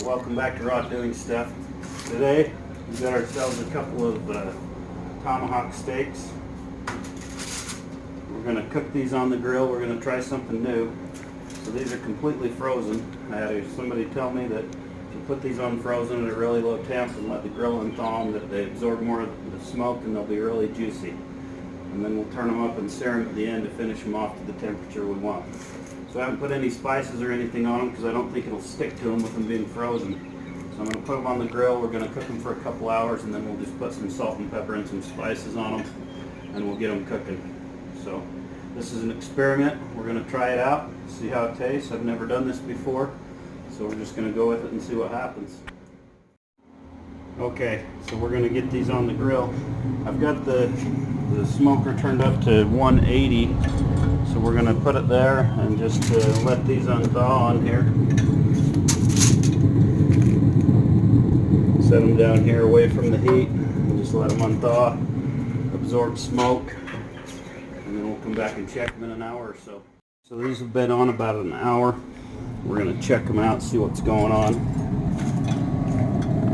welcome back to Raw Doing Stuff. Today we got ourselves a couple of Tomahawk steaks. We're going to cook these on the grill. We're going to try something new. So these are completely frozen. I had somebody tell me that if you put these on frozen at a really low temp and let the grill thaw them, that they absorb more of the smoke and they'll be really juicy. And then we'll turn them up and sear them at the end to finish them off to the temperature we want. So I haven't put any spices or anything on them because I don't think it'll stick to them with them being frozen. So I'm going to put them on the grill. We're going to cook them for a couple hours and then we'll just put some salt and pepper and some spices on them and we'll get them cooking. So this is an experiment. We're going to try it out, see how it tastes. I've never done this before, so we're just going to go with it and see what happens. Okay, so we're going to get these on the grill. I've got the smoker turned up to 180, so we're going to put it there and just let these unthaw on here. Set them down here away from the heat and just let them unthaw, absorb smoke, and then we'll come back and check them in an hour or so. So these have been on about an hour. We're going to check them out, see what's going on.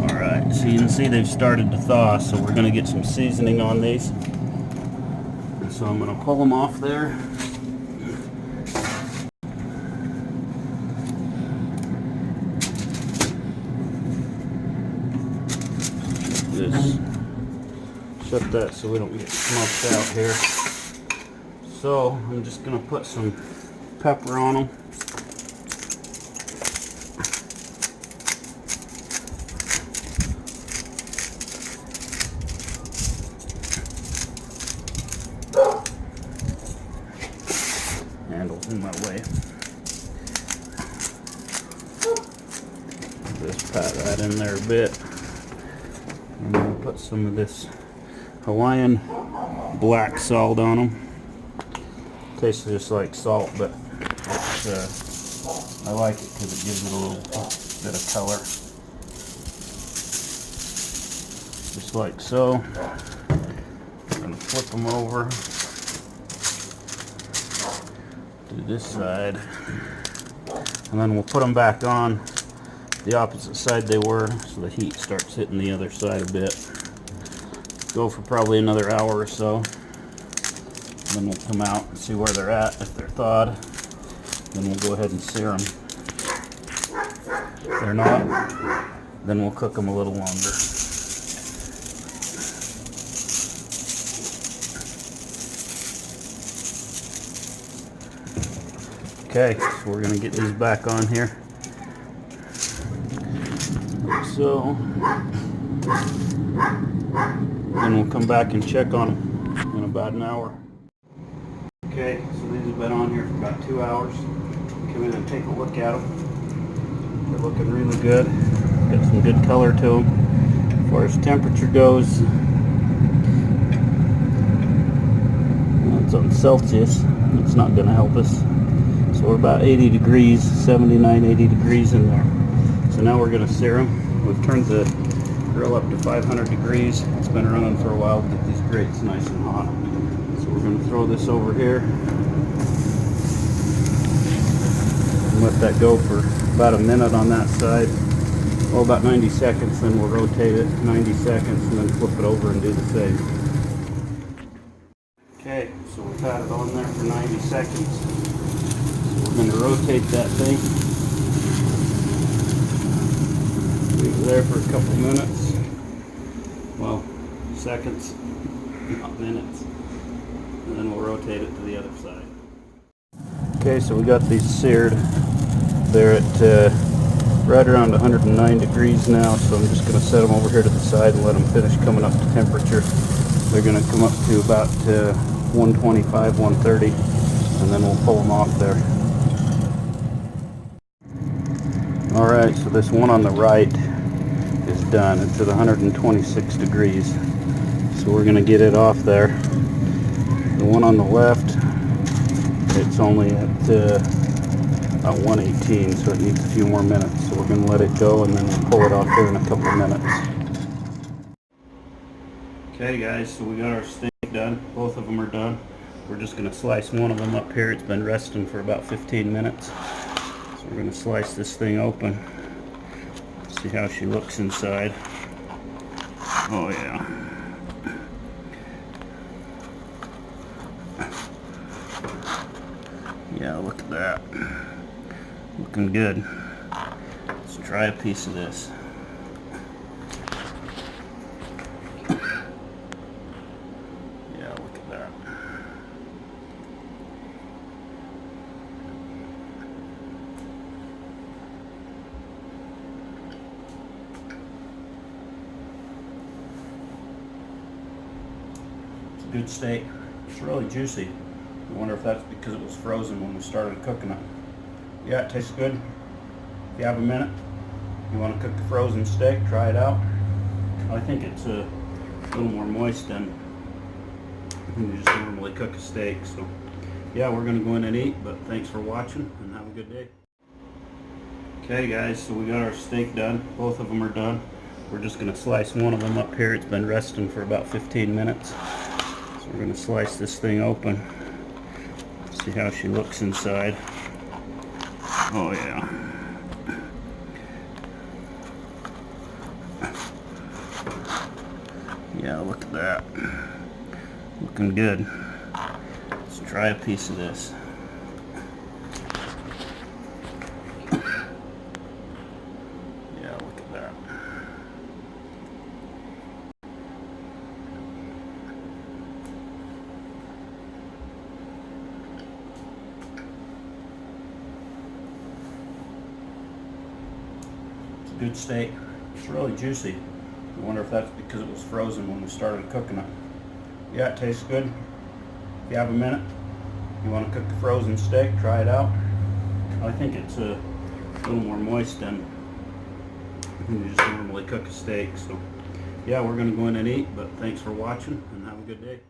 Alright, so you can see they've started to thaw, so we're going to get some seasoning on these. So I'm going to pull them off there. Just shut that so we don't get smoked out here. So I'm just going to put some pepper on them. Handle's in my way. Just pat that in there a bit. And then put some of this Hawaiian black salt on them. Tastes just like salt, but I like it because it gives it a little bit of color. Just like so. I'm going to flip them over to this side, and then we'll put them back on the opposite side they were, so the heat starts hitting the other side a bit. Go for probably another hour or so. Then we'll come out and see where they're at. If they're thawed, then we'll go ahead and sear them. If they're not, then we'll cook them a little longer. Okay, so we're going to get these back on here. So, then we'll come back and check on them in about an hour. Okay, so these have been on here for about 2 hours. Come in and take a look at them. They're looking really good. Got some good color to them. As far as temperature goes, it's on Celsius. It's not going to help us. So we're about 80 degrees, 79, 80 degrees in there. So now we're going to sear them. We've turned the grill up to 500 degrees. It's been running for a while to get these grates nice and hot. So we're going to throw this over here and let that go for about a minute on that side. Oh, about 90 seconds, then we'll rotate it 90 seconds and then flip it over and do the same. Okay, so we've had it on there for 90 seconds. So we're going to rotate that thing. Leave it there for a couple minutes. Well, seconds, not minutes. And then we'll rotate it to the other side. Okay, so we got these seared. They're at right around 109 degrees now, so I'm just going to set them over here to the side and let them finish coming up to temperature. They're going to come up to about 125, 130, and then we'll pull them off there. Alright, so this one on the right is done. It's at 126 degrees. So we're going to get it off there. The one on the left, it's only at about 118, so it needs a few more minutes. So we're going to let it go and then we'll pull it off here in a couple of minutes. Okay guys, so we got our steak done. Both of them are done. We're just going to slice one of them up here. It's been resting for about 15 minutes. So we're going to slice this thing open. See how she looks inside. Oh yeah. Yeah, look at that. Looking good. Let's try a piece of this. Yeah, look at that. It's a good steak. It's really juicy. I wonder if that's because it was frozen when we started cooking it. Yeah, it tastes good. If you have a minute, you want to cook the frozen steak, try it out. I think it's a little more moist than you just normally cook a steak. So yeah, we're going to go in and eat, but thanks for watching and have a good day. Okay guys, so we got our steak done. Both of them are done. We're just going to slice one of them up here. It's been resting for about 15 minutes. So we're going to slice this thing open. See how she looks inside. Oh yeah. Yeah, look at that. Looking good. Let's try a piece of this. Yeah, look at that. It's a good steak. It's really juicy. I wonder if that's because it was frozen when we started cooking it. Yeah, it tastes good. If you have a minute, you want to cook the frozen steak, try it out. I think it's a little more moist than you just normally cook a steak. So yeah, we're going to go in and eat, but thanks for watching and have a good day.